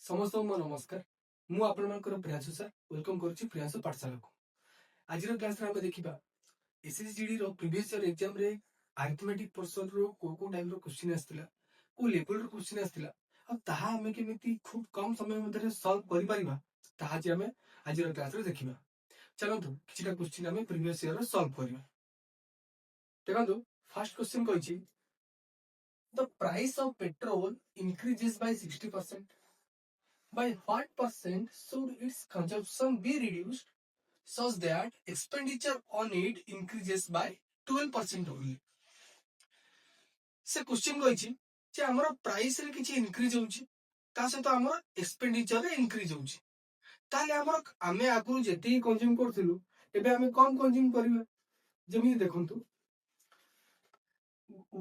समस्त नमस्कार मु आपनकर प्रियांशु सर वेलकम करुच्ची प्रियांशु पाठशाला को आज क्लास रे देखिबा एसएसजीडी रो प्रीवियस ईयर एग्जाम रे अरिथमेटिक पोर्शन रो को टाइप रो क्वेश्चन आस्तिला को लेवल रो क्वेश्चन आस्तिला अब ताहा हमें केमिति खूब कम समय मध्ये सॉल्व करि परिबा ताहा जे हमें आज क्लास रे देखिबा चलंतु किछटा क्वेश्चन हमें प्रीवियस ईयर रो सॉल्व करिबा देखंतु फर्स्ट क्वेश्चन कहिछि the price of petrol increases by 60%. By what percent should its consumption be reduced such that expenditure on it increases by 12% only? से क्वेश्चन कहिछि जे हमर प्राइस रे किछि इंक्रीज होउछि ता सहित हमर एक्सपेंडिचर रे इंक्रीज होउछि ताले हमर आमे आगु जेति कंज्यूम करथिलु एबे आमे कम कंज्यूम करिवे जेमि देखंतु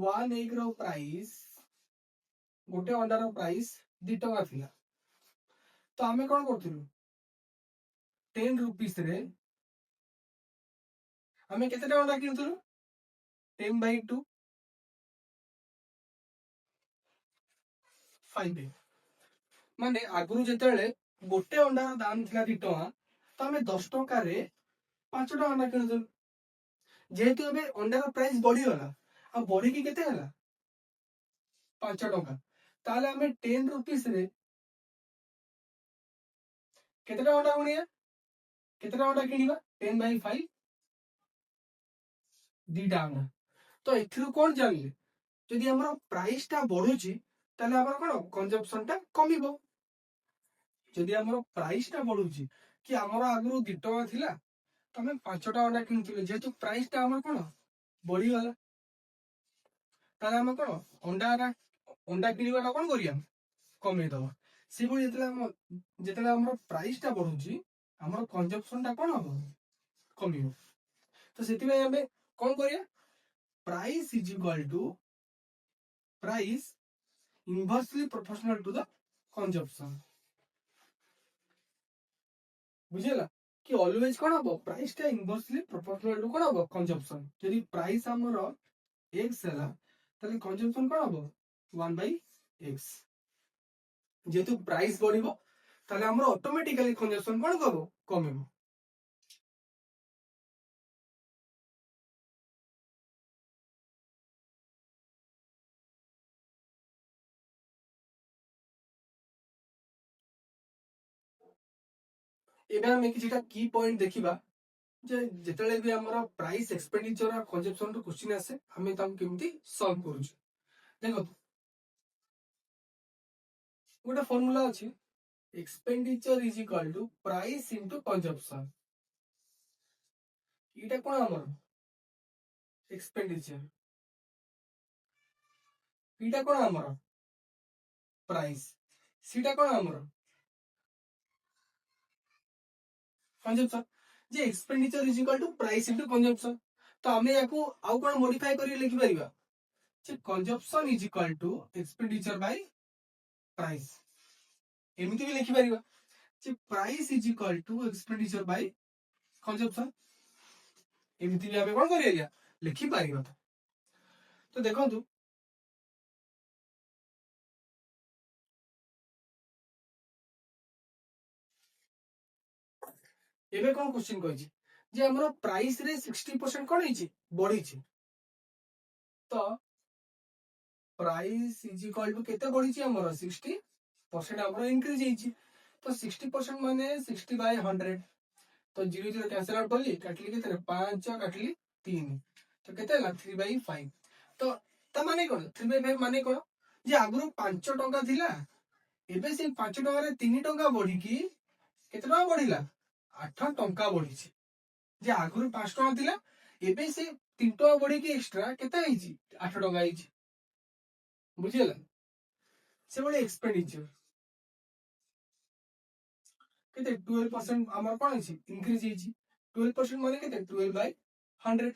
1 एग रो प्राइस गोटे अंडा रो प्राइस 2 टका थिला तो आमे कोन करथिलु 10 रुपीस रे आमे केतेटा अंडा किनथिलु 10/2 5 माने आगुरु जेतेले गोटे अंडा दाम थिला 2 टका तो आमे 10 टका रे 5 टका अंडा किनथिलु जेहेतु अबे अंडा रो प्राइस बढ़ी गला आ बढ़ी की केते हला 5 टका ताले आमे 10 रुपीस रे केतेटा अंडा गुनिया केतेटा अंडा किनिबा 10/5 दीटा अंडा तो एथिरु कोन जानले जदि हमर प्राइस ता बढ़ुची ताले हमर कोन कंजम्पशन ता कमिबो जदि हमर प्राइस ता बढ़ुची कि हमर आगु 2 टका थिला तो हम 5 टका अंडा किनथिले जेतु प्राइस ता हमर कोन बढ़ी गला ताले हम कोन अंडा किनिबाटा कोन करिया कमे दबा से बोली जेतले हमर प्राइस ता बढ़ुची हमर कंजम्पशन ता कोन हो कमिबो तो सेति में हमें कोन करिया price is equal to price inversely proportional to the consumption बुझेला कि ऑलवेज कोन हो प्राइस ता इनवर्सली प्रोपोर्शनल टू कोन हो कंजम्पशन यदि प्राइस हमर x हला तले कंजम्पशन कोन हो 1/x जेतु प्राइस बढ़िबो तले हमर ऑटोमेटिकली कंजम्पशन कोन करबो कमिबो एबे हम किछटा की पॉइंट देखिबा जे जेतले भी हमर प्राइस एक्सपेंडिचर और कंजम्पशन रो क्वेश्चन आसे हमें तम केमती सॉल्व करूछ देखो गोटे फार्मूला अछि expenditure is equal to price into consumption इटा कोन हमर एक्सपेंडिचर इटा कोन हमर प्राइस सीटा कोन हमर कंजम्पशन जे expenditure is equal to price into consumption तो हमें याको आउ कोन मॉडिफाई करि लिखि परिबा जे consumption is equal to expenditure by price एमिति भी लिखि परिबा जे price is equal to expenditure by consumption एमिति भी हमें कोन करिया लिखि परिबा तो देखंतु एबे कोन क्वेश्चन कहिछि जे हमरो प्राइस रे 60% कोन हिछि बढ़ी छि तो प्राइस इज इक्वल टू केते बढ़ी छि हमरो 60% हमरो इंक्रीज हिछि तो 60% माने 60/100 तो 0 0 कैंसिल आउट करली काटली केते 5 काटली 3 तो केते ला 3/5 तो त माने कोन 3/5 माने कोन जे आगु 5 टका थिला एबे से 5 टका रे 3 टका बढ़ी की केते टका बढ़िला 8 टका बढ़ी छि जे आगु 5 टका थिला एबे से 3 टका बढ़ी की एक्स्ट्रा केते हिछि 8 टका हिछि बुझियला से बोले एक्सपेंडिचर केते 12% हमर कोन हिछि इंक्रीज हिछि 12% माने केते 12/100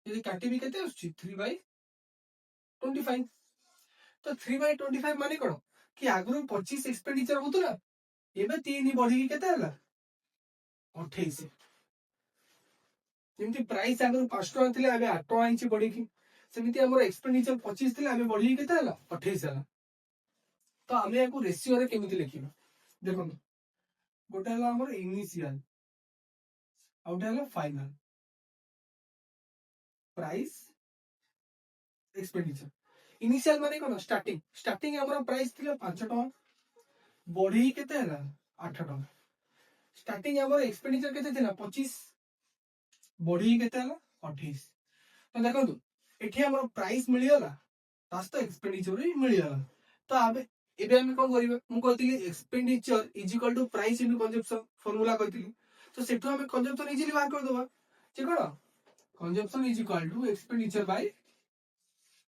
यदि काटी भी केते आछि 3/25 तो 3/25 माने कोन कि आगु 25 एक्सपेंडिचर होतला एबे 3 बढ़ी की केते हला 28 जेमति प्राइस आगु 5 टका थिला एबे 8 टका हिछि बढ़ी की सेमिति हमर एक्सपेंडिचर 25 थिला एबे बढ़ी की केते हला 28 हला तो हमें याको रेशियो रे केमिति लिखिबा देखो गोटे है हमर इनिशियल आ गोटे है फाइनल प्राइस एक्सपेंडिचर। इनिशियल माने कोन स्टार्टिंग स्टार्टिंग हमर प्राइस थिला 5 टका बढ़ी केते हला 8 टका। स्टार्टिंग हमर एक्सपेंडिचर केते थिला 25 बढ़ी केते हला 28। तो देखो एठी हमर प्राइस मिली गला ता तो एक्सपेंडिचर भी मिली गला। तो आबे एबे हम कोन करिवे मु कहतिली expenditure is equal to price into consumption formula कहतिली। तो सेठो हम कंजम्पशन इजीली बाहर कर देबा जे कोन consumption is equal to expenditure by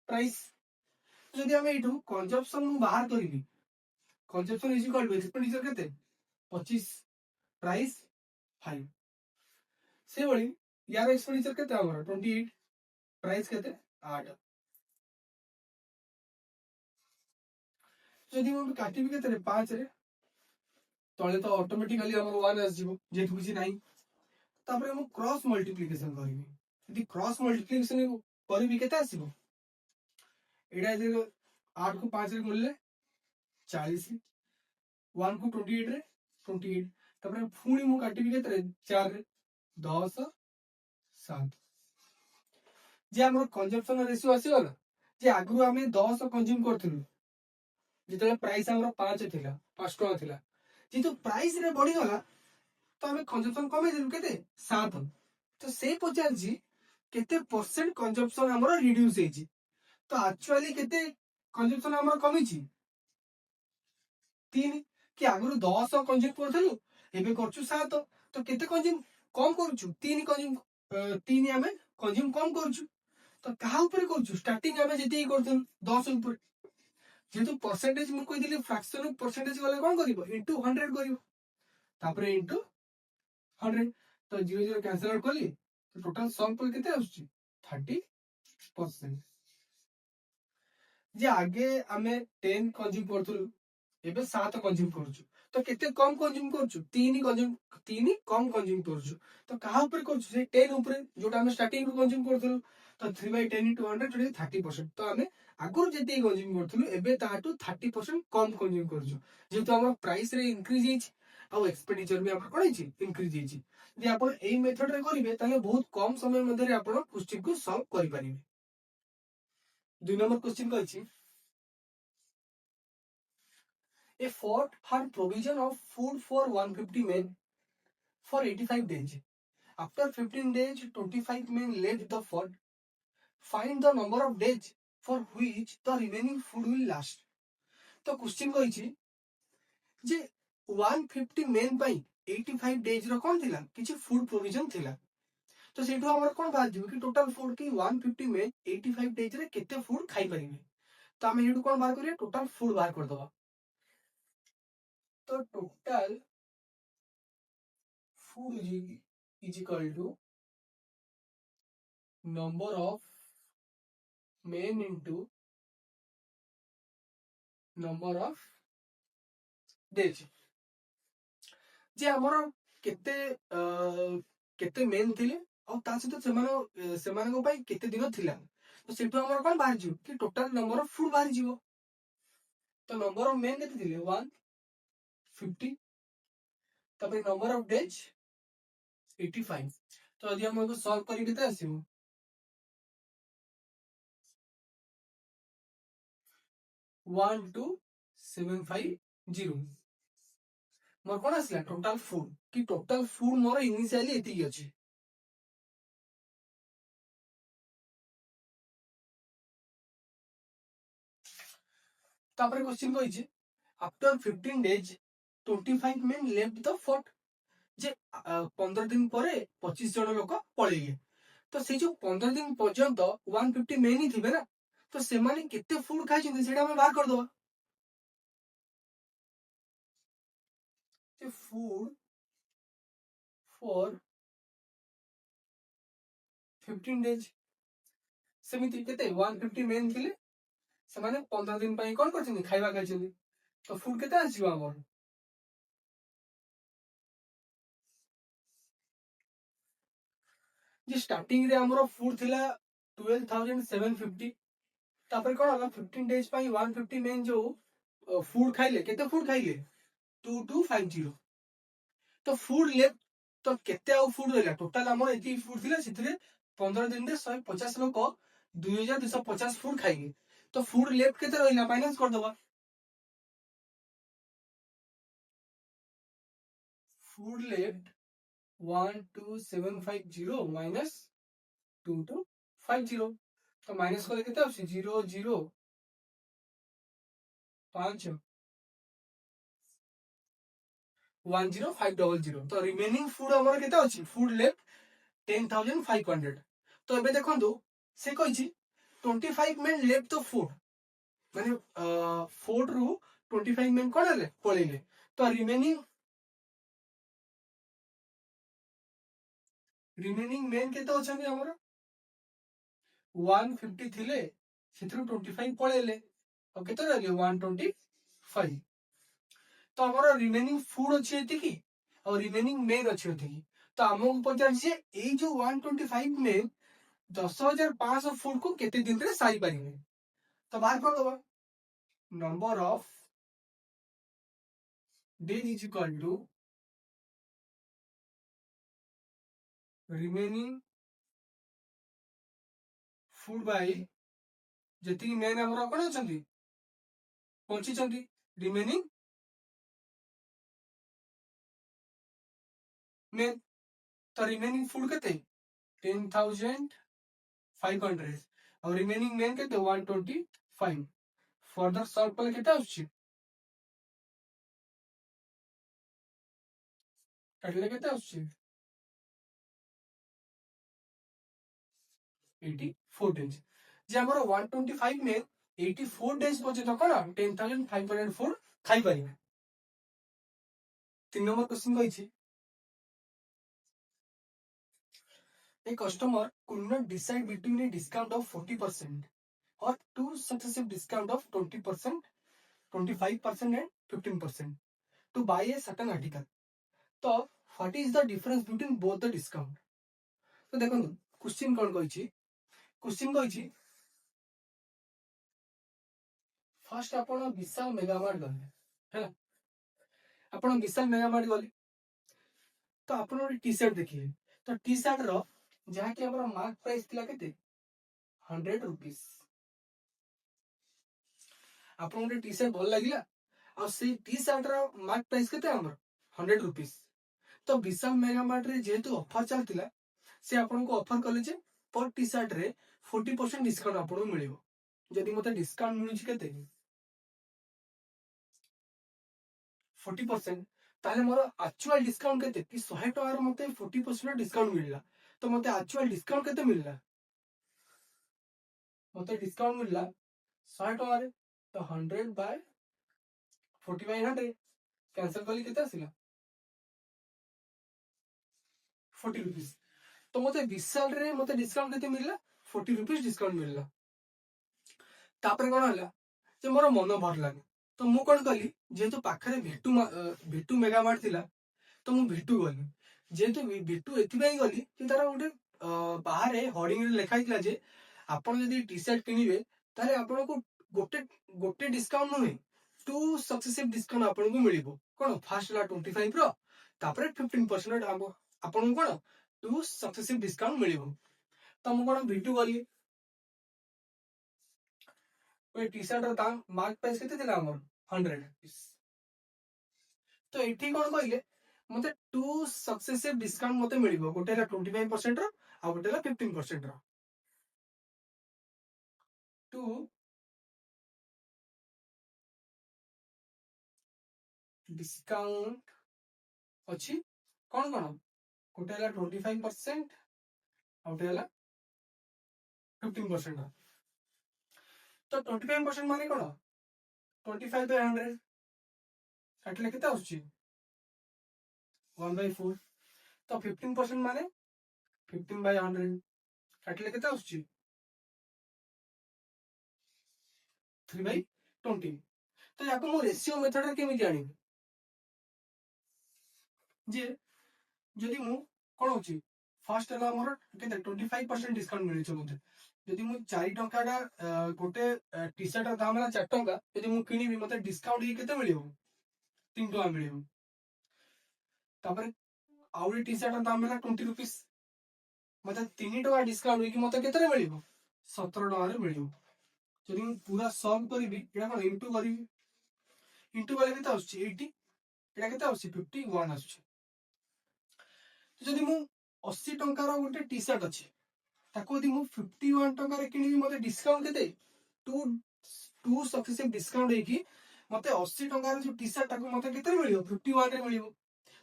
price. जदि हम एठू कंजम्पशन मु बाहर करिवि consumption is equal to expenditure केते 25 प्राइस 5 से बळी यार एक्सपेंडिचर केते हमर 28 प्राइस केते 8। जदि मु काटिबि केते रे 5 रे तळे तो ऑटोमेटिकली हमर 1 आस जिवो जेठू किछि नाही। तापरे मु क्रॉस मल्टीप्लिकेशन करिवि यदि क्रॉस मल्टीप्लिकेशन करिवि केते आसीबो एडा जे 8 को 5 रे गुणले 40 1 को 28 रे 28 तापरे फुणी मु काटिबि केते रे 4 रे 10 7 जे हमर कंजम्पशन रेशियो आसीगला जे आगु हमें 10 कंज्यूम करथिलु जितले प्राइस हमर 5 थिला 5 टका थिला जेतु प्राइस रे बढ़ी गला तो हमें कंजम्पशन कमे दिलु केते 7। तो से पचार जी केते परसेंट कंजम्पशन हमर रिड्यूस हेजी तो एक्चुअली केते कंजम्पशन हमर कमी छी 3 कि आगु 10 कंज्यूम करथिलु एबे करछु 7 तो केते कंज्यूम कम करछु 3 कंज्यूम 3 हमें कंज्यूम कम करछु। तो कहा ऊपर करछु स्टार्टिंग हमें जेते करथिलु 10 ऊपर जेतु परसेंटेज मु कहि दिली फ्रैक्शन परसेंटेज वाला कोन करिवो इनटू 100 करिवो तापरे इनटू 100 तो 0 0 कैंसिल आउट कली तो टोटल सम पर केते आउछि 30%। जे आगे हमें 10 कंज्यूम करथुलु एबे 7 कंज्यूम करछु तो केते कम कंज्यूम करछु 3 कंज्यूम 3 कम कंज्यूम करछु। तो कहा ऊपर करछु से 10 ऊपर जोटा हम स्टार्टिंग रो कंज्यूम करथुलु तो 3/10 * 100 जोटा 30%। तो हमें आगुर जेते कंज्यूम करथुलु एबे ताटू 30% कम कंज्यूम करछु जेतु हमर प्राइस रे इंक्रीज हेछि आ एक्सपेंडिचर भी हमर कोन इंक्रीज हेछि। जे आपण एई मेथड रे करिवे ताले बहुत कम समय मध्ये रे आपण क्वेश्चन को सॉल्व करि परिबे। 2 नंबर क्वेश्चन कहछि a fort had provision of food for 150 men for 85 days. After 15 days, 25 men left the fort. Find the number of days for which the remaining food will last. तो question कहिछि जे 150 main पई 85 days रो कोन थिला किछि food provision थिला। तो सेठो हमर कोन बात जिवो कि टोटल फूड की 150 मेन 85 डेज रे केते फूड खाइ परिबे। तो हम हेडू कोन बाहर करिया टोटल फूड बाहर कर दबा। तो total food is equal to number of men into number of days। जे हमर केते केते मेन थिले और ता सहित सेमानो को पई केते दिन थिला तो सेठो हमर कोन बाहर जिवो कि टोटल नंबर ऑफ फूड बाहर जिवो। तो नंबर ऑफ मेन केते थिले 150 तबे नंबर ऑफ डेज 85। तो यदि हम को सॉल्व करी केते आसीबो 12750 मोर कोन आसला टोटल फूड कि टोटल फूड मोर इनिशियली एति अछि। तापर क्वेश्चन कहिछि after 15 days 25 men left the fort। जे 15 दिन परे 25 जन लोक पळेगे तो से जो 15 दिन पर्यंत 150 मेन ही थिबे ना तो से माने केते फूड खाइ छिन सेटा हम बाहर कर दो। जे फूड फॉर 15 डेज सेमिति केते 150 मेन थिले से माने 15 दिन पई कोन करछिन खाइबा खाइछिन तो फूड केते आसीबो हमर जे स्टार्टिंग रे हमरो फूड थिला 12750 तापर कोन होला 15 डेज पई 150 मेन जो फूड खाइले केते फूड खाइले 2250 तो फुड लेफ्ट तो केते आउ फुड रहला टोटल हमर एती फुड थिला सिथरे 15 दिन रे 150 लोक 2250 फुड खाइगे तो फुड लेफ्ट केते रहला माइनस कर दबा फुड लेफ्ट 12750 माइनस 2250 तो माइनस कले केते आउसी 005 10500 तो रिमेनिंग फूड हमर केते अछि फूड लेफ्ट 10500 तो एबे देखंतु से कहिछि 25 मिनट लेफ्ट द फूड माने फूड रु 25 मिनट कोले पळेले तो रिमेनिंग मेन केते अछंती हमर 150 थिले सेथरु 25 पळेले और केते रहले 125 तो हमर रिमेनिंग फूड अछि एति की और रिमेनिंग मेन अछि एति की तो हमको पचार से ए जो 125 में 10,500 फूड को केते दिन रे सारी पारिबे तो बाहर कर दबा number of days is equal to remaining food by जति मेन हमर कोन अछंती पहुंची छंती रिमेनिंग मेन तो रिमेनिंग फूड केते 10,500 और रिमेनिंग मेन केते 125 फर्दर सॉल्व कले केते आछी काटले केते आछी 84 डेज जे हमर 125 में 84 डेज पजे तो कोन 10,500 फूड खाई पारिबे 3 नंबर क्वेश्चन कहिछि A customer could not decide between a discount of 40% or two successive discount of 20%, 25% and 15% to buy a certain article. So, what is the difference between both the discount? तो देखो question कौन कहिछि question कहिछि first आपण विशाल मेगामार्ट गले हैला आपण विशाल मेगामार्ट गले तो आपण टी शर्ट देखिए तो टी शर्ट रो जहा कि हमर मार्क प्राइस थिला केते 100 रुपीस आपन टी शर्ट भल लागिला और से टी शर्ट रो मार्क प्राइस केते हमर 100 रुपीस तो विशाल मेगामार्ट रे जेतु ऑफर चलतिला से आपन को ऑफर कले जे पर टी शर्ट रे 40% डिस्काउंट आपन को मिलिबो जदि मते डिस्काउंट मिलुछि केते 40% ताले मोर एक्चुअल डिस्काउंट केते कि 100 टका मते 40% डिस्काउंट मिलला तो मते एक्चुअल डिस्काउंट केते मिलला मते डिस्काउंट मिलला 100 टका रे तो 100 बाय 40 बाय 100 कैंसिल कली केते आसिला 40 रुपीस तो मते विशाल रे मते डिस्काउंट केते मिलला 40 रुपीस डिस्काउंट मिलला तापरे कोन हला जे मोर मन भरलानी तो मु कोन कली जेतु पाखरे भेटू मेगामार्ट थिला तो मु भेटू गली जेतु भेटू एथि बाई गली कि तारा गोटे बाहर होर्डिंग रे लिखा हितला जे आपण जदी टी शर्ट किनिबे ताले आपण को गोटे गोटे डिस्काउंट नुहे टू सक्सेसिव डिस्काउंट आपण को मिलिबो कोन फर्स्ट ला 25 रो तापरे 15% आपण को कोन टू सक्सेसिव डिस्काउंट मिलिबो तो मु कोन भेटू गली ओए टी शर्ट रो दाम मार्क प्राइस केते थिला हमर 100 रुपीस तो एठी कोन कहिले मते टू सक्सेसिव डिस्काउंट मते मिलिबो गोटे ला 25% रो आ गोटे ला 15% रो टू डिस्काउंट अछि कोन कोन गोटे ला 25% आ गोटे ला 15% रो तो 25% माने कोन 25 बाय 100 काटले केते आउछि 1/4 तो 15% माने 15 बाय 100 काटले केते आउछि 3/20 तो याको मो रेशियो मेथड रे केमि जानि जे जदि मु कोन होछि फर्स्ट हला हमर केते 25% डिस्काउंट मिलि छ मते जदि मु 4 टंका का गोटे टी शर्ट दाम हला 4 टंका जदि मु किनिबि मते डिस्काउंट ही केते मिलिबो 3 टका मिलियो तापर आउरी टी शर्ट दाम है 20 रुपीस मते 3 टका डिस्काउंट होई कि मते केतरे मिलियो 17 टका रे मिलियो जदि मु पूरा सम करबी एटा कोन इनटू करबी इनटू वाले केते आछी 80 एटा केते आछी 51 आछी जदि मु 80 टंका रो गोटे टी शर्ट अछि ताको यदि मु 51 टंका रे किनिबी मते डिस्काउंट केते टू सफिशिएंट डिस्काउंट है कि मते 80 टंका रे जो टी शर्ट ताको मते केते मिलियो 51 रे मिलियो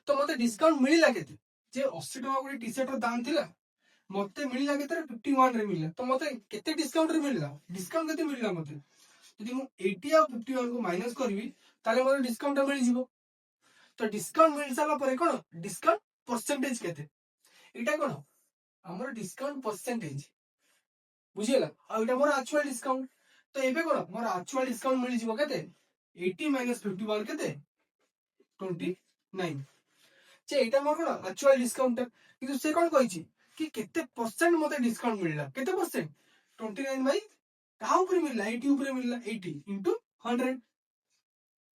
तो मते डिस्काउंट मिलिला केते जे 80 टंका गोटे टी शर्ट रो दाम थिला मते मिलिला केते 51 रे मिलिला तो मते केते डिस्काउंट रे मिलिला डिस्काउंट केते मिलिला मते यदि मु 80 और 51 को माइनस करबी ताले मते डिस्काउंट मिल जिवो तो डिस्काउंट मिल साला परे कोन डिस्काउंट परसेंटेज केते एटा कोन हमर डिस्काउंट परसेंटेज बुझियला आ एटा मोर एक्चुअल डिस्काउंट तो एबे कोन मोर एक्चुअल डिस्काउंट मिल जिवो केते 80 माइनस 51 केते 29 जे एटा मोर कोन एक्चुअल डिस्काउंट किंतु से कोन कहिछि कि केते परसेंट मते डिस्काउंट मिलला केते परसेंट 29 बाय कहा ऊपर मिलला 80 ऊपर मिलला 80 इनटू 100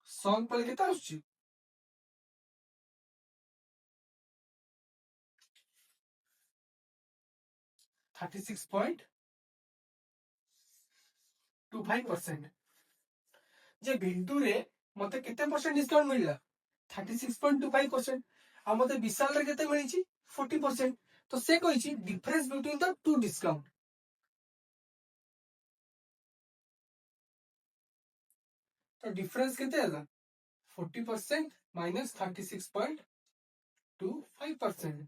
सॉल्व पर केते आछी 36.25% जे भिंटू रे मते केते परसेंट डिस्काउंट मिलला 36.25% आ मते विशाल रे केते मिलिछि 40% तो से कहिछि difference between the two discount तो डिफरेंस केते हला 40% माइनस 36.25%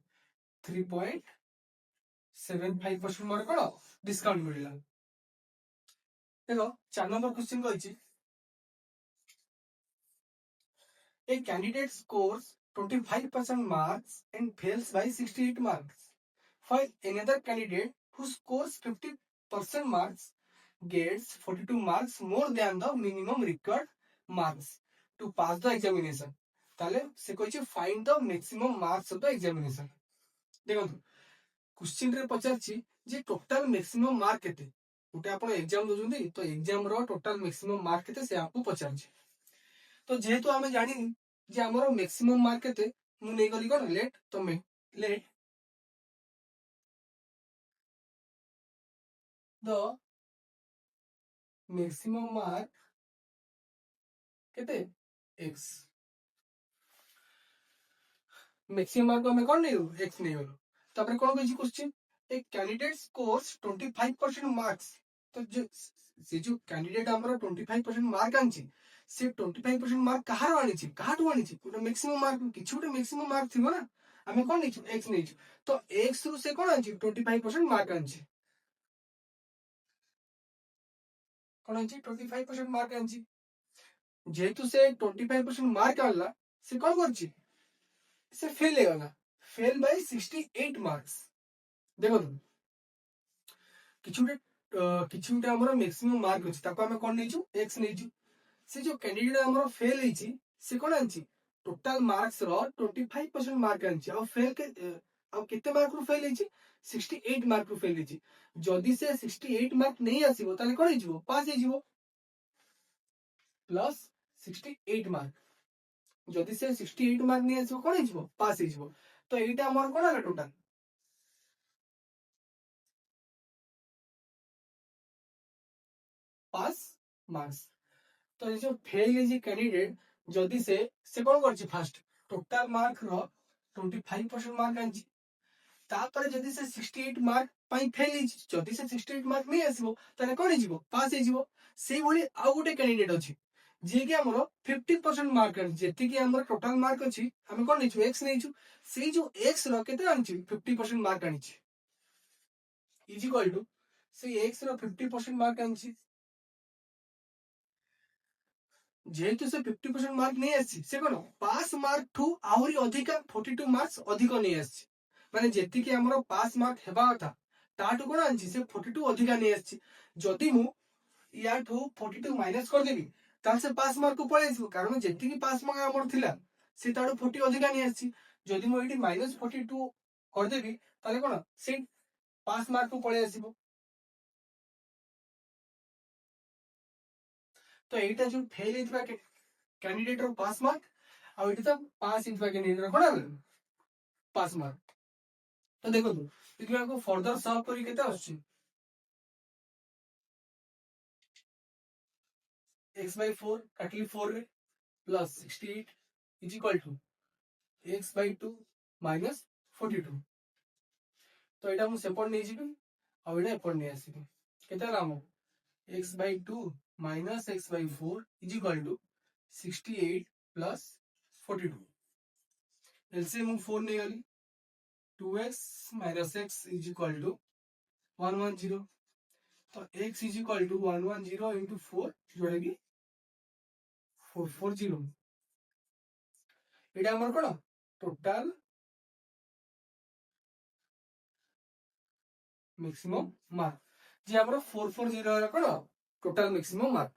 3.75% मोर कोन डिस्काउंट मिलला देखो 4 नंबर क्वेश्चन कहिछि A candidate scores 25% marks and fails by 68 marks, while another candidate who scores 50% marks gets 42 marks more than the minimum required marks to pass the examination. ताले से कहिछि find the maximum marks of the examination. देखो question रे पचारछि जे total maximum mark केते गोटे आपण exam दोजुंदी तो exam रो total maximum mark केते से आपको पचारछि तो जेहेतु आमे जानि जे हमरो मैक्सिमम मार्क केते मु नै गली कोन लेट तो मैं लेट द मैक्सिमम मार्क केते x मैक्सिमम मार्क हमें कोन नै x नै गलो तापर कोन कहिछि question a candidate scores 25% marks तो जो कैंडिडेट हमरो 25% मार्क आनछि से 25% मार्क कहार आनिछि कहाटु आनिछि गोटे मैक्सिमम मार्क किछु गोटे मैक्सिमम मार्क थिबो ना हमें कोन नेछु x नेछु तो x रु से कोन आनिछि 25% मार्क आनिछि कोन आनिछि 25% मार्क आनिछि जेतु से 25% मार्क आला से कोन करछि से फेल हे गला फेल बाय 68 मार्क्स देखो किछु गोटे हमरो मैक्सिमम मार्क अछि ताको हमें कोन नेछु x नेछु से जो कैंडिडेट हमरो फेल हेछि से कोन आनछि टोटल मार्क्स रो 25% मार्क आनछि आ फेल के आ केते मार्क रु फेल हेछि 68 मार्क रु फेल हेछि जदी से 68 मार्क नहीं आसीबो ताले कोन हेजिवो पास हेजिवो प्लस 68 मार्क जदी से 68 मार्क नहीं आसीबो कोन हेजिवो पास हेजिवो तो एटा हमर कोन आला टोटल पास मार्क्स तो जो फेल हेछि कैंडिडेट जदी से कोन करछि फर्स्ट टोटल मार्क रो 25% मार्क आनछि तापर जदी से 68 मार्क पई फेल हेछि जदी से 68 मार्क नहीं आसीबो ताने कोन हेजिवो पास हेजिवो सेही भली आ गुटे कैंडिडेट अछि जे कि हमरो 50% मार्क आनछि जेति कि हमर टोटल मार्क अछि हम कोन नेछु x नेछु सेही जो x रो केते आनछि 50% मार्क आनछि इज इक्वल टू से x रो 50% मार्क आनछि जेहेतु से 50% मार्क नहीं आसी से कोन पास मार्क ठू आहुरी अधिका 42 मार्क्स अधिक नहीं आसी माने जेति कि हमरो पास मार्क हेबा था ताटू कोन आनछि से 42 अधिका नहीं आसी जदी मु या ठू 42 माइनस कर देबी ताल से पास मार्क को पळे आसीबो कारण जेति कि पास मार्क हमर थिला से ताडू 40 अधिका नहीं आसी जदी मु एटी माइनस 42 कर देबी ताले कोन से पास मार्क को पळे आसीबो तो एटा जो फेल हेतबा कैंडिडेट रो पास मार्क ଆଉ ଏଠି ତ 5 ଇଞ୍ଚ ପାଖେ ନେଇ କଣ ପାସ୍ ମାର୍କ। ତ ଦେଖନ୍ତୁ ଦେଖିବା ଆମକୁ ଫର୍ଦର ସଲ୍ଭ କରି କେତେ ଆସୁଛି x/4 କାଟିଲି 4 ରେ plus 68 is equal to x/2 minus 42। ତ ଏଇଟା ମୁଁ ସେପଟ ନେଇଯିବି ଆଉ ଏଇଟା ଏପଟ ନେଇ ଆସିବି। କେତେ ହେଲା ଆମକୁ x/2 minus x/4 is equal to 68 plus 42। LCM 4 ନେଇଗଲି 2x minus x is equal to 110। तो x is equal to 110 into 4 जोड़ा कि 440। एटा हमर कोन टोटल मैक्सिमम मार्क जे हमर 440 रा कोन टोटल मैक्सिमम मार्क।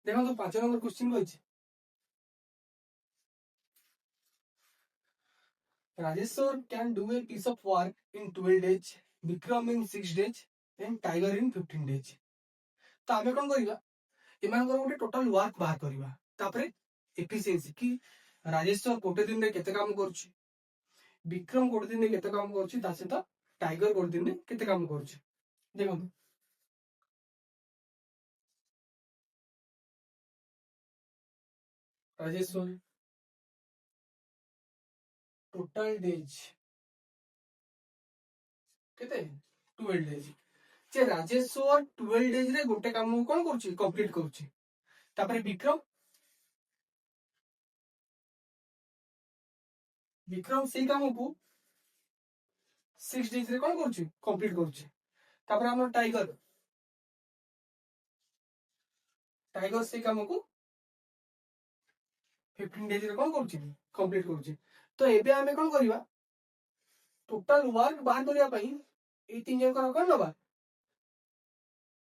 देखो तो 5 नंबर क्वेश्चन कहछि Rajeshwar can do a piece of work in 12 days, Vikram in 6 days, and Tiger in 15 days। तो आमे कोन करिबा एमानकर गोटे टोटल वर्क बाहर करिबा तापरे एफिशिएंसी कि राजेश्वर गोटे दिन रे केते काम करछि, विक्रम गोटे दिन रे केते काम करछि, ता सहित टाइगर गोटे दिन रे केते काम करछि। देखो राजेश्वर टोटल डेज केते 12 डेज जे राजेश्वर 12 डेज रे गोटे काम को कोन करछि कंप्लीट करछि। तापरे विक्रम से काम को 6 डेज रे कोन करछि कंप्लीट करछि। तापरे हमर टाइगर से काम को 15 डेज रे कोन करछि कंप्लीट करछि। तो एबे हमें कोन करिबा टोटल वर्क बाहर करिया पई ए तीन जन को कोन नबा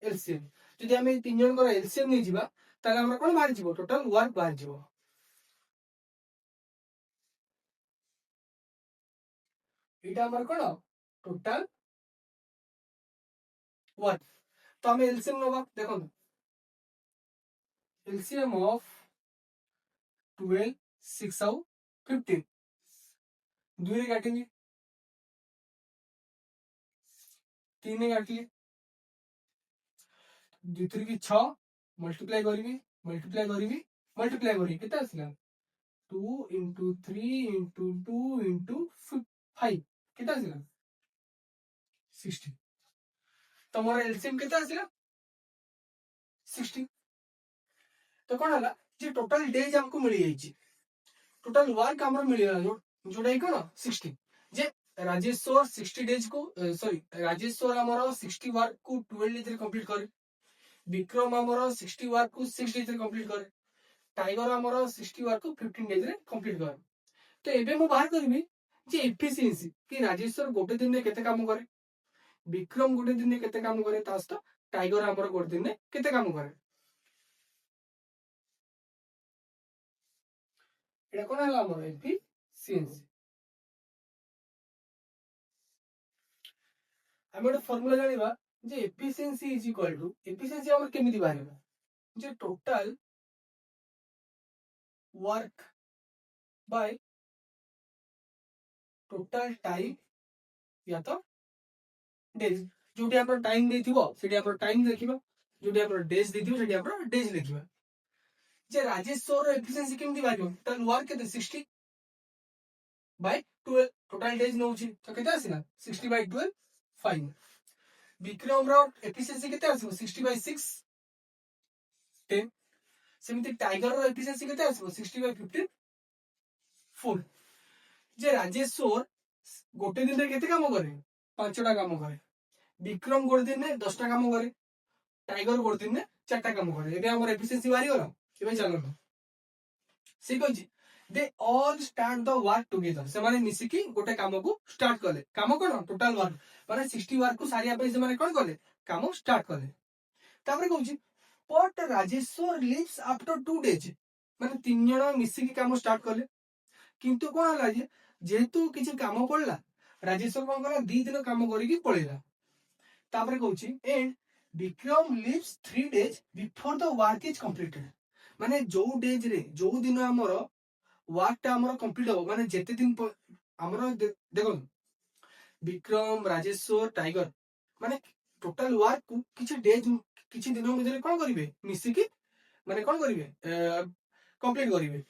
एलसीएम। जदि हमें ए तीन जन को एलसीएम नै जिबा ताले हमर कोन बाहर जिवो टोटल वर्क बाहर जिवो। एटा हमर कोन टोटल वर्क। तो हमें एलसीएम नबा देखो एलसीएम ऑफ 12 6 आउ 15 2 रे काटिनी 3 रे काटली 2 3 की 6 मल्टीप्लाई करी केते आसिला 2 into 3 into 2 into 5 केते आसिला 60। तो मोर एलसीएम केते आसिला 60। तो कोन हला जे टोटल डेज हमको मिली जाईची टोटल वर्क हमर मिली गला जोडा कोन 60। जे राजेश्वर 60 डेज को सॉरी राजेश्वर हमर 60 वर्क को 12 डेज रे कंप्लीट करे, विक्रम हमर 60 वर्क को 6 डेज रे कंप्लीट करे, टाइगर हमर 60 वर्क को 15 डेज रे कंप्लीट करे। तो एबे मु बाहर करबी जे एफिशिएंसी कि राजेश्वर गोटे दिन रे केते काम करे, विक्रम गोटे दिन रे केते काम करे, तास तो टाइगर हमर गोटे दिन रे केते काम करे। एटा कोन हला हमर एफिशिएंसी। हम गोटे फार्मूला जानिबा जे efficiency is equal to efficiency हमर केमिति बाहरिबा जे total work by total time या तो डेज जोटी आपण टाइम देथिबो सेठी आपण टाइम देखिबा, जोटी आपण डेज देथिबो सेठी आपण डेज लिखिबा। जे राजेश्वर एफिशिएंसी केमिति बाहरिबो टोटल वर्क केते 60 बाय 12 टोटल डेज नउची तो केते आसिना 60 बाय 12 फाइन। विक्रम रो एफिशिएंसी केते आसिबो 60 बाय 6 10। सेमिति टाइगर रो एफिशिएंसी केते आसिबो 60 बाय 15 4। जे राजेश्वर गोटे दिन रे केते काम करे 5टा काम करे, विक्रम गोटे दिन रे 10टा काम करे, टाइगर गोटे दिन रे 4टा काम करे। एबे हमर एफिशिएंसी बारी गला एबे चलो से कहछि they all start the work together से माने मिसी की गोटे काम को स्टार्ट कले। काम कोन टोटल वर्क माने 60 वर्क को सारिया पे से माने कोन कले काम स्टार्ट कले। तापरे कहछि but Rajeshwar lives after 2 days माने तीन जण मिसी की काम स्टार्ट कले किंतु कोन हला जे जेतु किछि काम पड़ला राजेश्वर कोन कला 2 दिन काम करी की पळेला। तापरे कहछि and Vikram lives 3 days before the work is completed माने जो डेज रे जो दिन हमर वर्क टा हमर कंप्लीट हो माने जेते दिन हमर देखो विक्रम राजेश्वर टाइगर माने टोटल वर्क को किछि डेज किछि दिन मध्यरे कोन करिवे मिसिकी माने कोन करिवे कंप्लीट करिवे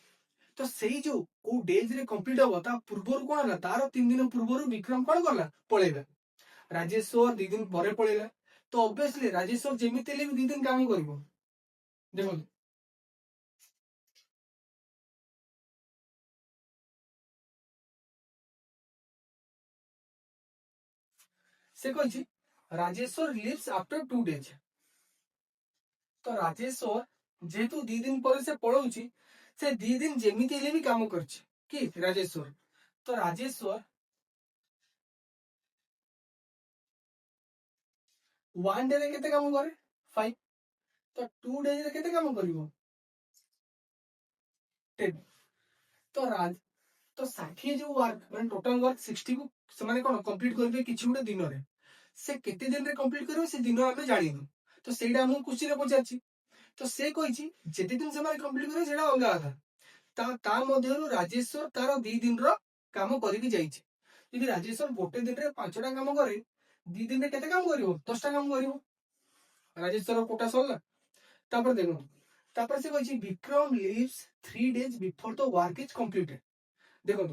तो सेई जो को डेज रे कंप्लीट हो ता पूर्वरु कोन हला तार 3 दिन पूर्वरु विक्रम कोन करला पळेबे राजेश्वर 2 दिन परे पळेला तो ऑब्वियसली राजेश्वर जेमिति ले 2 दिन काम करिवो देखो से कहि राजेश्वर लिव्स आफ्टर 2 days तो राजेश्वर जेहेतु 2 दिन पर से पळौची से 2 दिन जेमिति ले भी काम करछि कि राजेश्वर तो राजेश्वर 1 डे रे केते काम करे 5 तो 2 डेज रे केते काम करिवो 10 तो राज तो 60 जो वर्क माने टोटल वर्क 60 को से माने कोन कंप्लीट करबे किछि गुटे दिन रे से केते दिन रे कंप्लीट करबे से दिन हमें जानिनु तो सेटा हम क्वेश्चन रे पचाछि तो से कहिछि जेते दिन से माने कंप्लीट करे सेटा अलगा था ता मध्यरु राजेश्वर तार 2 दिन रो काम करिकि जाइछि यदि राजेश्वर गोटे दिन रे 5टा काम करे 2 दिन रे केते काम करिवो 10टा काम करिवो राजेश्वर कोटा सरला तापर देखो तापर से कहिछि Vikram lives 3 days before the work is completed देखो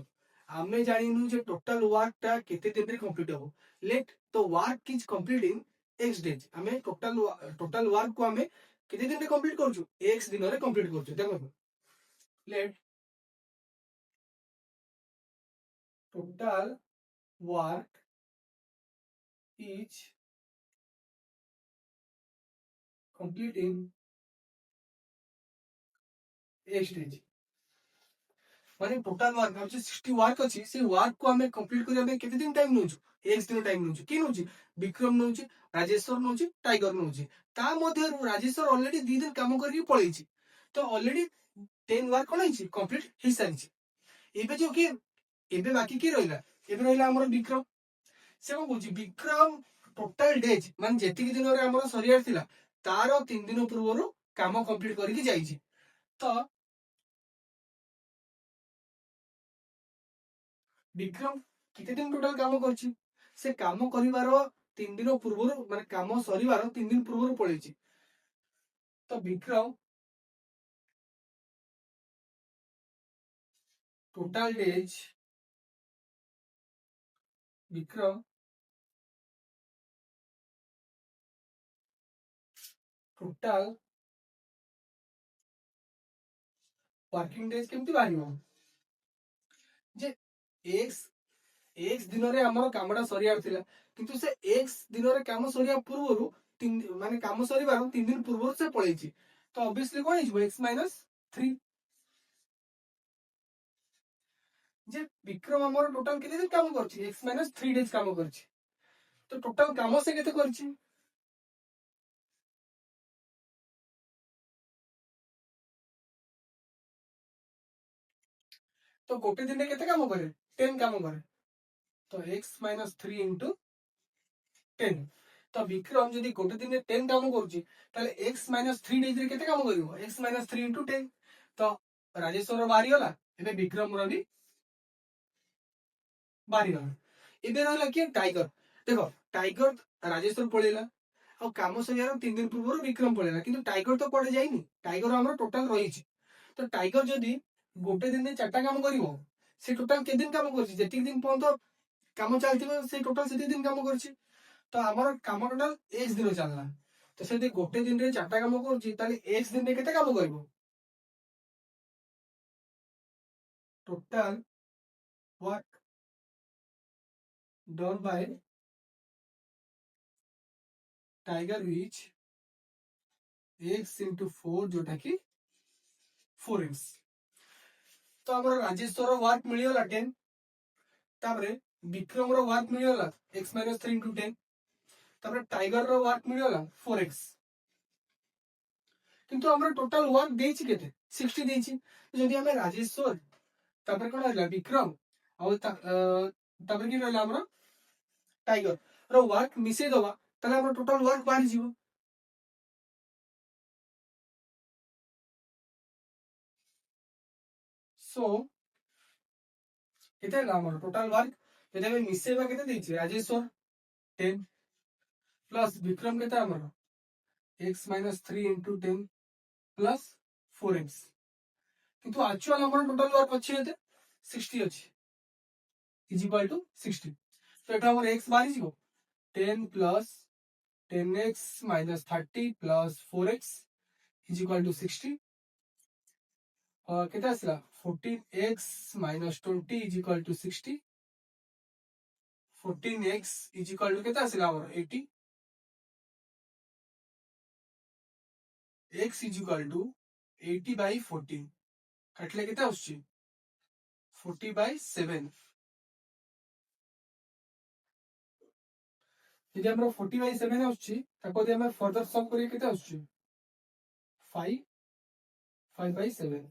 आमे जानिनु जे टोटल वर्क टा केते दिन रे कंप्लीट हो let the work is complete in x days आमे टोटल वर्क को आमे केते दिन रे कंप्लीट करछु x दिन रे कंप्लीट करछु देखो let total work is complete in x days माने टोटल वर्क हम 60 वर्क अछि से वर्क को हमें कंप्लीट करिया में केते दिन टाइम नउछु एक दिन टाइम नउछु की नउछु विक्रम नउछु राजेश्वर नउछु टाइगर नउछु ता मध्ये राजेश्वर ऑलरेडी 2 दिन काम करके पळेछि तो ऑलरेडी 10 वर्क कोन हिछि कंप्लीट हि सारिछि एबे जो कि एबे बाकी की रहिला एबे रहिला हमर विक्रम से को बुझी विक्रम टोटल डेज मान जेति दिन रे हमर सरियार थिला तार 3 दिन पूर्वरु काम कंप्लीट करके जाइछि तो विक्रम किते दिन टोटल काम करछि से काम करिवार 3 दिन पूर्वरु माने काम सरिवार 3 दिन पूर्वरु पळेछि तो Vikram total days Vikram total working days केमति बारिवो जे एक्स एक्स दिन रे हमर कामडा सरियार थिला किंतु से एक्स दिन रे काम सरिया पूर्वरु 3 माने काम सरिवार 3 दिन पूर्वरु से पळेछि तो ऑब्वियसली कोन हिजबो x - 3 जे विक्रम हमर टोटल केते दिन काम करछि x - 3 डेज काम करछि तो टोटल काम से केते करछि तो गोटे दिन रे केते काम करे 10 काम करे तो x - 3 into 10 तो विक्रम जदि गोटे दिन रे 10 काम करछि ताले x - 3 डेज रे केते काम करिवो x - 3 into 10 तो राजेश्वर बारी होला एबे विक्रम रो भी बारी होला एबे रहला कि टाइगर देखो टाइगर राजेश्वर पळेला आ काम सरियार 3 दिन पूर्व विक्रम पळेला किंतु टाइगर तो पड़े जाइनी टाइगर हमर टोटल रहिछि तो टाइगर जदि गोटे दिन रे 4टा काम करिवो से टोटल के दिन काम करछि जेति दिन पौंतो काम चलथिबो से टोटल सेति दिन काम करछि तो हमर काम टोटल x दिन चलला तो से गोटे दिन रे 4टा काम करछि ताले x दिन रे केते काम करबो total work done by Tiger which x into 4 जोटा कि 4x तो हमर राजेश्वर वर्क मिलियला 10 तापरे विक्रम रो वर्क मिलियला x - 3 into 10 तापरे टाइगर रो वर्क मिलियला 4x किंतु हमर टोटल वर्क देछि केते 60 देछि जदि हमें राजेश्वर तापरे कोन हला विक्रम आ तापरे कि रहला हमर टाइगर रो वर्क मिसे दवा ताले हमर टोटल वर्क बारी जीवो सो केते होला हमर टोटल वर्क जदि हम मिसेबा केते दैछि राजेश्वर 10 प्लस विक्रम केते हमर x - 3 * 10 प्लस 4x किंतु एक्चुअल हमर टोटल वर्क अछि एते 60 अछि इज इक्वल टू 60 तो एटा हमर x बाहरी जिवो 10 plus 10x - 30 plus 4x is equal to 60 और केते आसला 14x - 20 is equal to 60 14x is equal to केते आसला हमर 80 x is equal to 80 by 14 काटले केते आछी 40/7 यदि हमर 40/7 आछी ताको यदि हम फर्दर सम करिए केते आछी 5/7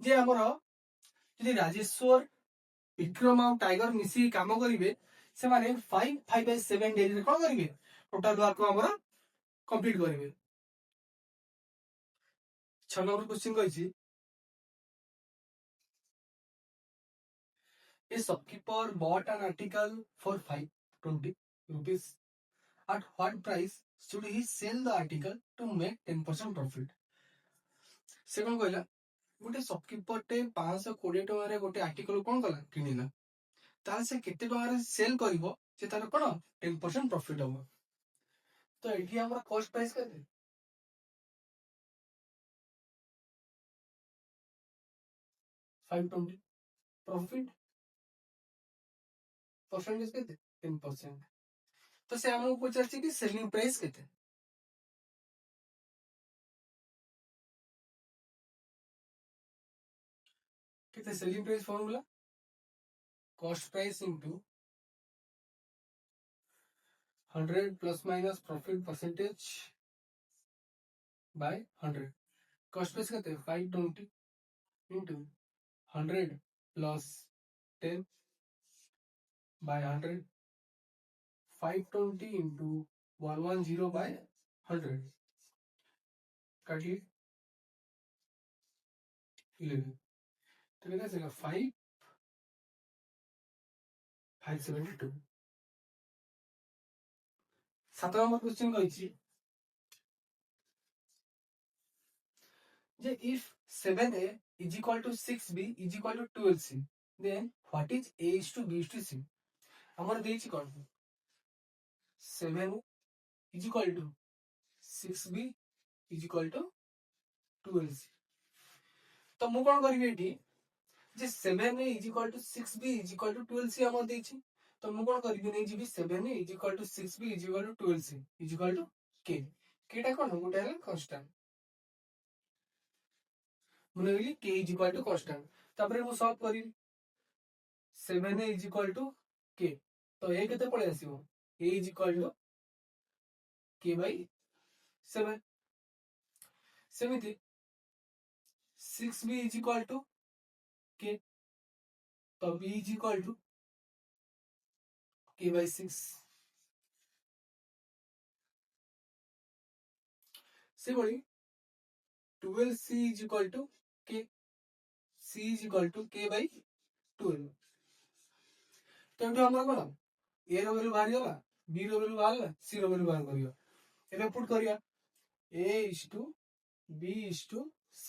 जे हमर यदि राजेश्वर विक्रम और टाइगर मिसी काम करिवे से माने 5/7 डेज रे कोन करिवे टोटल वर्क को हमर कंप्लीट करिवे 6 नंबर क्वेश्चन कहिछि A shopkeeper bought an article for 520 rupees. At what price should he sell the article to make 10% profit? से कौन कहला गोटे शॉपकीपर टे 520 टका रे गोटे आर्टिकल कोन कला किनिला ताल से केते टका रे सेल करिवो से तार कोन 10% प्रॉफिट हो तो एठी हमरा कॉस्ट प्राइस केते 520 प्रॉफिट परसेंटेज केते 10% तो से हमको पचारछि कि सेलिंग प्राइस केते केते selling price formula cost price into 100 plus minus profit percentage by 100 cost price कहते हैं 520 into 100 plus 10 by 100 520 into 110 by 100 काटिए 11 तो कितना चलेगा 572 7 नंबर क्वेश्चन कहिछि जे if 7a is equal to 6b is equal to 12c then what is a is to b is to c हमर देछि कोन 7 is equal to 6b is equal to 12c तो मु कोन करबी एठी जे 7 is equal to 6b is equal to 12c हमर देछि तो मु कोन करबी नै जिबी 7 is equal to 6b is equal to 12c is equal to k केटा कोन गोटे है कांस्टेंट मु नेली k is equal to constant तापरे मु सॉल्व करी 7 is equal to k तो a केते पळे आसीबो a is equal to k by 7 सेमिति 6b is equal to k तो b is equal to k by 6 से बड़ी 12c is equal to k c is equal to k by 12 तो एठो हमरा कोन a रो value बाहर गला b रो value बाहर c रो वैल्यू बाहर करियो एबे पुट करिया a is to b is to c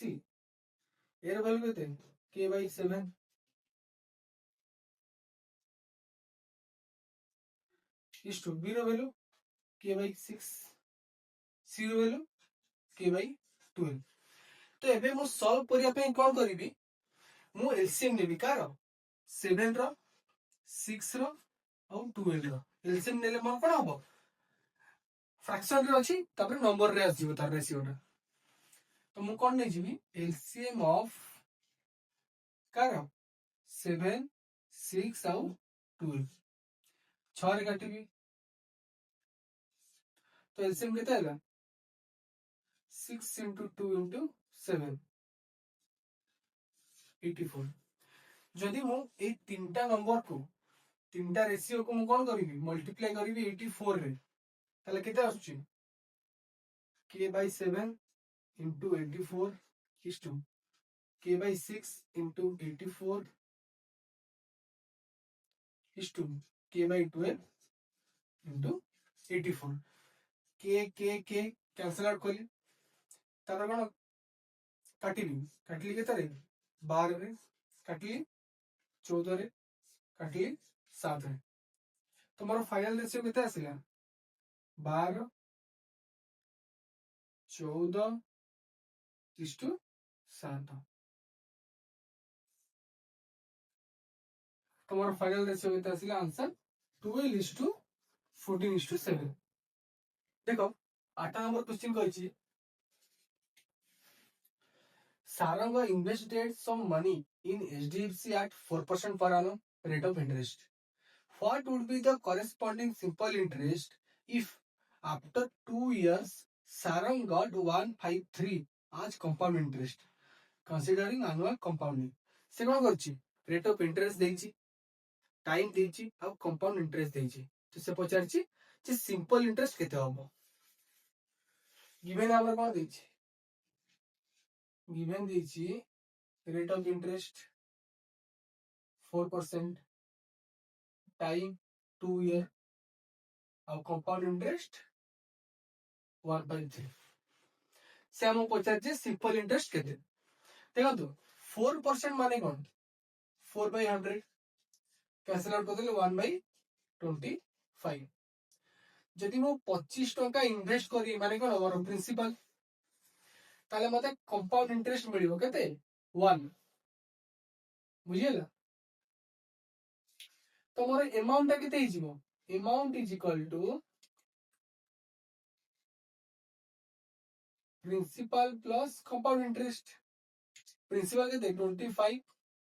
a रो वैल्यू केते k by 7 is to b रो वैल्यू k by 6 c रो वैल्यू k by 12 तो एबे मु सॉल्व करिया पे कोन करिवि मु एलसीएम नेबी कार 7 रो 6 रो और 12 रो एलसीएम नेले मोर कोन हबो फ्रैक्शन रे अछि तापर नंबर रे आसीबो तार रेशियोटा तो मु कोन नै जिवि एलसीएम ऑफ कार 7 6 और 12 6 रे काटिबि तो एलसीएम केते हैला 6 into 2 into 7 84 जदि मु ए तीनटा नंबर को तीनटा रेशियो को मु कोन करिवि मल्टीप्लाई करिवि 84 रे ताले केते आछी k by 7 into 84 is to k by 6 into 84 is to k by 12 into 84 k cancel out कली तापर कौन काटिली काटिली केतारे 12 रे काटिली 14 रे काटिली 7 रे तुम्हारा फाइनल रेशियो केते आसिला 12 14 इष्टु 7 तुम्हारा फाइनल रेशियो केते आसिला आंसर 12:14:7 देखो 8 नंबर क्वेश्चन कहिछि Sarang invested some money in HDFC at 4% per annum rate of interest. What would be the corresponding simple interest if after 2 years Sarang got 153 as compound interest considering annual compounding? से कौन करछि rate of interest देछि time देछि और compound interest देछि तो से पचारछि जे simple interest केते होबो गिवन हमरा कोन देछि given देछि rate of interest 4% time 2 year और compound interest 1/3 से हम पचारछि simple interest केते देखो तो 4% माने कोन 4/100 कैंसिल आउट कर देले 1/25 जदि मो 25 टका इन्वेस्ट करी माने कोन और प्रिंसिपल ताले मते कंपाउंड इंटरेस्ट मिलिबो केते 1 बुझियला तो मोर अमाउंट केते हिजिबो amount is equal to principal plus compound interest principal केते 25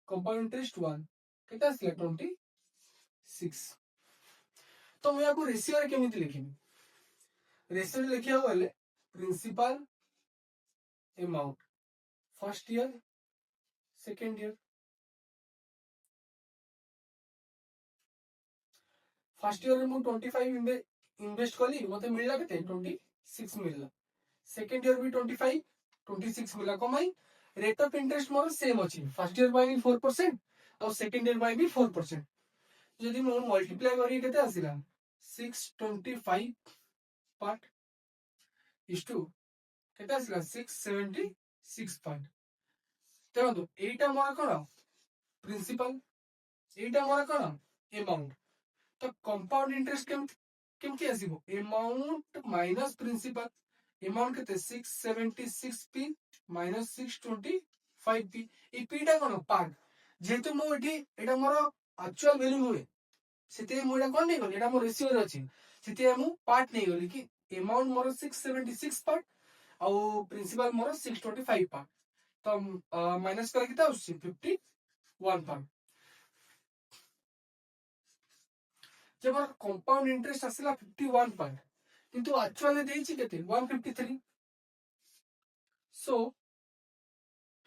कंपाउंड इंटरेस्ट 1 केते आसले 26 तो मैं आपको रेशियो रे केमिति लिखिबी रेशियो रे लिखिया गले principal amount first year second year first year में 25 इन्वेस्ट कली मते मिलला केते 26 मिलला सेकंड ईयर भी 25 26 मिलला कमाई rate of interest more same अछि फर्स्ट ईयर बाय 4% और सेकंड ईयर बाय भी 4% यदि मो मल्टीप्लाई करी केते आसिला 625 पार्ट इज टू केते आसिला 676 पार्ट देखो एटा मोर कोन प्रिंसिपल एटा मोर कोन अमाउंट तो कंपाउंड इंटरेस्ट केमती आसीबो अमाउंट माइनस प्रिंसिपल अमाउंट केते 676 पी माइनस 625 पी ई पीटा कोन पार्ट जेतु मो एठी एटा मोर एक्चुअल वैल्यू नुए सेते मो एटा कोन नै गली एटा मोर रेशियो रे अछि सेते मो पार्ट नै गली कि अमाउंट मोर 676 पार्ट और प्रिंसिपल मोर 625 पार्ट तो माइनस कर किता आसी 51 पार्ट जब कंपाउंड इंटरेस्ट आसिला 51 पार्ट किंतु एक्चुअली देछि केते 153 so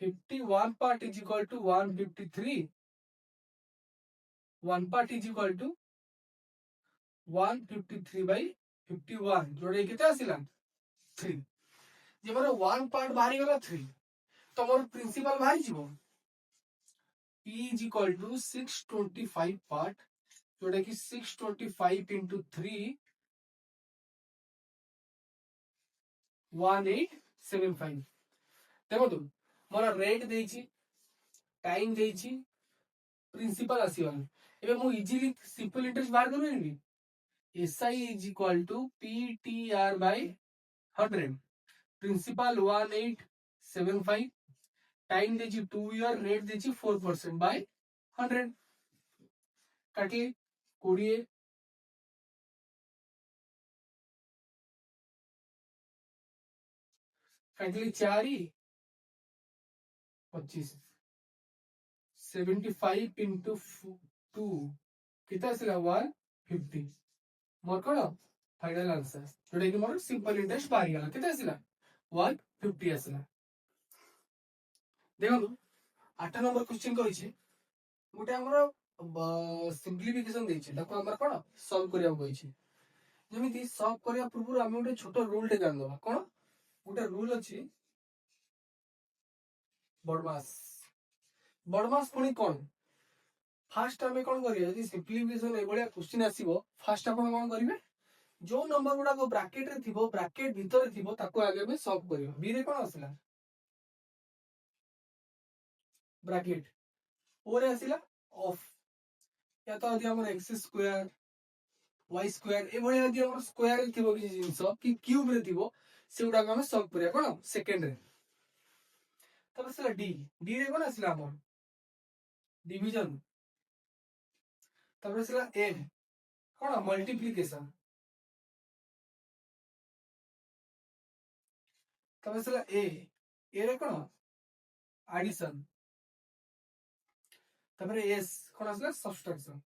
51 part is equal to 153 1 part is equal to 153 by 51 जोड़े केते आसिला 3 जे मोर 1 पार्ट बाहरी गला 3 तो मोर प्रिंसिपल बाहरी जिवो p is equal to 625 part जोड़े कि 625 into 3 1875 देखो तो मोर रेट देछि टाइम देछि प्रिंसिपल आसीवन एबे मु इजीली सिंपल इंटरेस्ट बाहर करबेनी SI is equal to PTR by 100 principal 1875 time देछि 2 ईयर रेट देछि 4% by 100 काटी 20 काटली 4 25 75 into 2 कितना आसिला 150 मोर कोन फाइनल आंसर जोडे कि मोर सिंपल इंटरेस्ट बाहरी गला कितना आसिला 150 आसिला देखो 8 नंबर क्वेश्चन कहिछि गोटे हमर सिंपलीफिकेशन देछि ताको हमर कोन सॉल्व करिया कहिछि जेमिति सॉल्व करिया पूर्व हम गोटे छोट रूल टे जान दबा कोन गोटे रूल अच्छी बड़मास पुणी कौन फास्ट आम कौन करिए सिंप्लिफिकेशन एभलिया क्वेश्चन आसीबो फास्ट आपण कौन करिवे जो नंबर गुडा को ब्रैकेट रे थिबो ब्रैकेट भीतर थिबो ताको आगे में सॉल्व करियो बी रे कौन आसला ब्रैकेट ओ रे आसिला ऑफ या तो यदि हमर x स्क्वायर y स्क्वायर एभलिया यदि हमर स्क्वायर रे थिबो कि जिंस कि क्यूब रे थिबो से गुडा को हम सॉल्व करिया कोन सेकंड रे तब आसला डी डी रे कौन आसिला हमर डिवीजन तब आसला ए कौन मल्टीप्लिकेशन तब आसला ए रे कौन एडिशन तब एस कौन आसला सब्सट्रैक्शन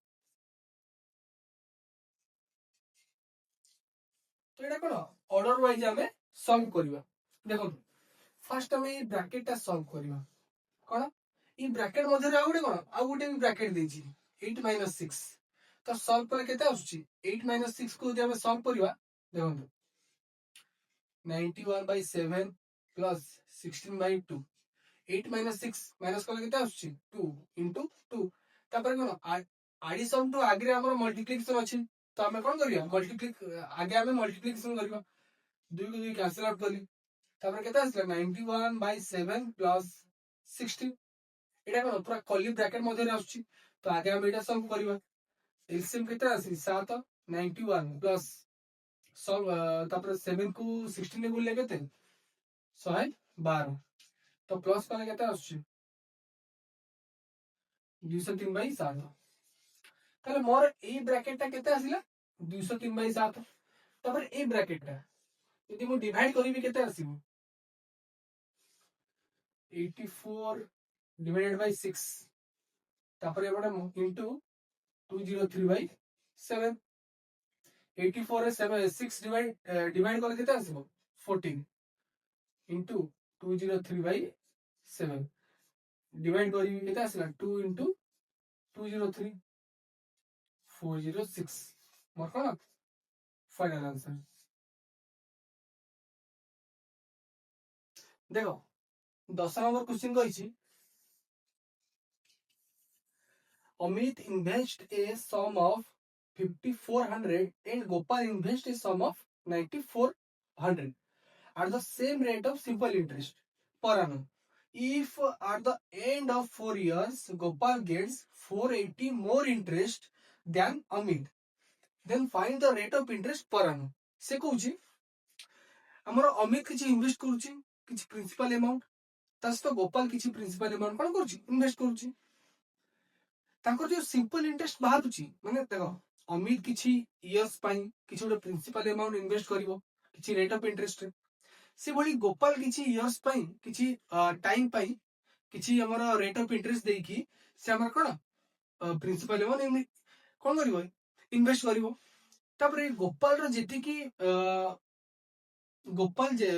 तो एटा कौन ऑर्डर वाइज आमे सॉल्व करबा देखो फर्स्ट आमे ए ब्रैकेट टा सॉल्व करबा कौन ई ब्रैकेट मध्ये रे आ गोटे भी ब्रैकेट देछि 8 - 6 तो सॉल्व करे केते आसुची 8 - 6 को यदि आमे सॉल्व करबा देखो 91/7 प्लस 16/2 8 - 6 माइनस कले केते आसुची 2 * 2 तापर कोन एडिशन टू आगे हमर मल्टीप्लिकेशन अछि तो आमे कोन करिया आगे आमे मल्टीप्लिकेशन करबा 2 को 2 कैंसिल आउट करी तापर केते आसला 91/7 प्लस 16 एटा कोन पूरा कर्ली ब्रैकेट मध्ये रे आसुची तो आगे हम एटा सॉल्व करबा एलसीएम केते आसी 7 91 प्लस सॉल्व तापर 7 को 16 ने गुले केते 112 तो प्लस कले केते आसुची 203/7 ताले मोर ए ब्रैकेट ता केते आसिला 203/7 तापर ए ब्रैकेट ता यदि मु डिवाइड करिवि केते आसीबो 84 डिवाइडेड बाय 6 तापर एबडा इनटू 203/7 84 रे 7 6 डिवाइड कले केते आसीबो 14 इनटू 203/7 डिवाइड करिवि केते आसिला 2 * 203 406 मोर कोन फाइनल आंसर देखो 10 नंबर क्वेश्चन कहिछि Amit invest a sum of 5400 and Gopal invest a sum of 9400 at the same rate of simple interest per annum. If at the end of 4 years Gopal gets 480 more interest than Amit, then find the rate of interest per annum. से कहूची हमर अमित किछि invest करूची किछि principal amount तास तो गोपाल किछि principal amount कोन करूची invest करूची तांकर जो सिंपल इंटरेस्ट बाहरुची माने देखो अमित किछि इयर्स पाई किछि गोटे प्रिंसिपल अमाउंट इन्वेस्ट करिवो किछि रेट ऑफ इंटरेस्ट से भली गोपाल किछि इयर्स पाई किछि टाइम पाई किछि हमर रेट ऑफ इंटरेस्ट देकी से हमर कोन प्रिंसिपल अमाउंट कोन करिवो इन्वेस्ट करिवो तापर गोपाल रो जेति की गोपाल जे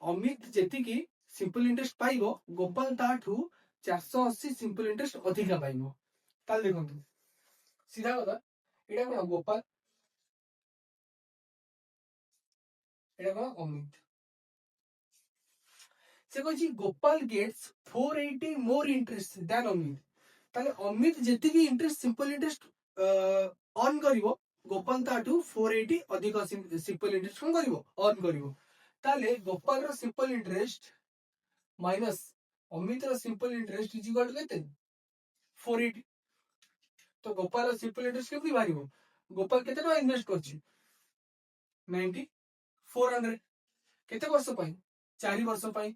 अमित जेति की सिंपल इंटरेस्ट पाइबो गोपाल ताठू 480 सिंपल इंटरेस्ट अधिका पाइबो ताल देखंतु सीधा कथा एटा कोन गोपाल एटा कोन अमित से कहछि Gopal gets 480 more interest then Amit ताले अमित जेति की इंटरेस्ट सिंपल इंटरेस्ट ऑन करिवो गोपाल ताठू 480 अधिक सिंपल इंटरेस्ट कोन करिवो ऑन करिवो ताले गोपाल रो सिंपल इंटरेस्ट माइनस अमित रो simple interest is equal to केते 480 तो गोपाल रो सिंपल इंटरेस्ट केमति बारिवो गोपाल केते टका इन्वेस्ट करछि 9400 केते वर्ष पई 4 वर्ष पई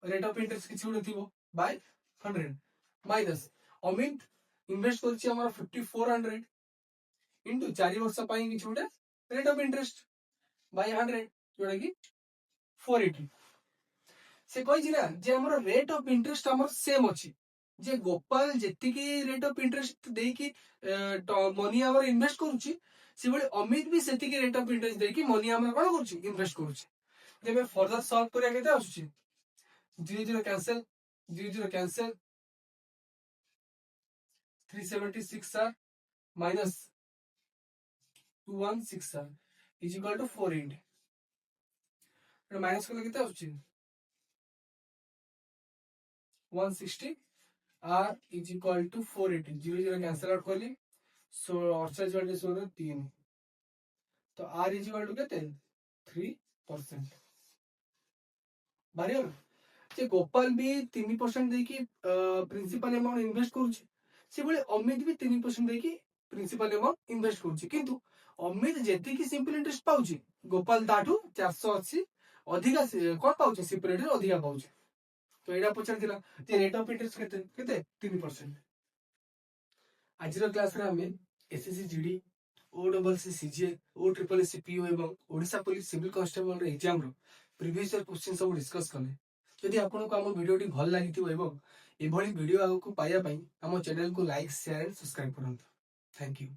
रेट ऑफ इंटरेस्ट किछि उडे थिबो बाय 100 माइनस अमित इन्वेस्ट करछि हमर 5400 इनटू 4 वर्ष पई किछि उडे रेट ऑफ इंटरेस्ट बाय 100 जोडा कि 480 से कहि ना जे हमर रेट ऑफ इंटरेस्ट हमर सेम अछि जे गोपाल जेति की रेट ऑफ इंटरेस्ट देई की मनी हमर इन्वेस्ट करूची से बळे अमित भी सेति की रेट ऑफ इंटरेस्ट देई की मनी हमर कोन करूची इन्वेस्ट करूची जेबे फर्दर सॉल्व करिया केते आसुची 0 कैंसिल 0 कैंसिल 376 सर माइनस 216 सर इज इक्वल टू 480 माइनस कले केते आउची 160 r is equal to 480 0 0 cancel out करली 48 बटे 16 3 तो r इज इक्वल टू केते 3% बारे जे गोपाल भी 3% देकी प्रिंसिपल अमाउंट इन्वेस्ट करूची से बळे अमित भी 3% देकी प्रिंसिपल अमाउंट इन्वेस्ट करूची किंतु अमित जेति की सिंपल इंटरेस्ट पाउची गोपाल ताठू 480 अधिका कोन पाउची सिंपल इंटरेस्ट अधिका पाउची तो एडा पछर दिला जे रेट ऑफ इंटरेस्ट केते 3% आजिर क्लास रे हमें एसएससी जीडी ओडब्ल्यूसी सीजीए ओ ट्रिपल एससी पीओ एवं ओडिशा पुलिस सिविल कांस्टेबल रे एग्जाम रो प्रीवियस ईयर क्वेश्चन सब डिस्कस कले जदि आपको आम भिडियोटी भल लगी एवं एभली वीडियो आगू पाइबा आम चैनल को लाइक शेयर एंड सब्सक्राइब करंतु थैंक यू।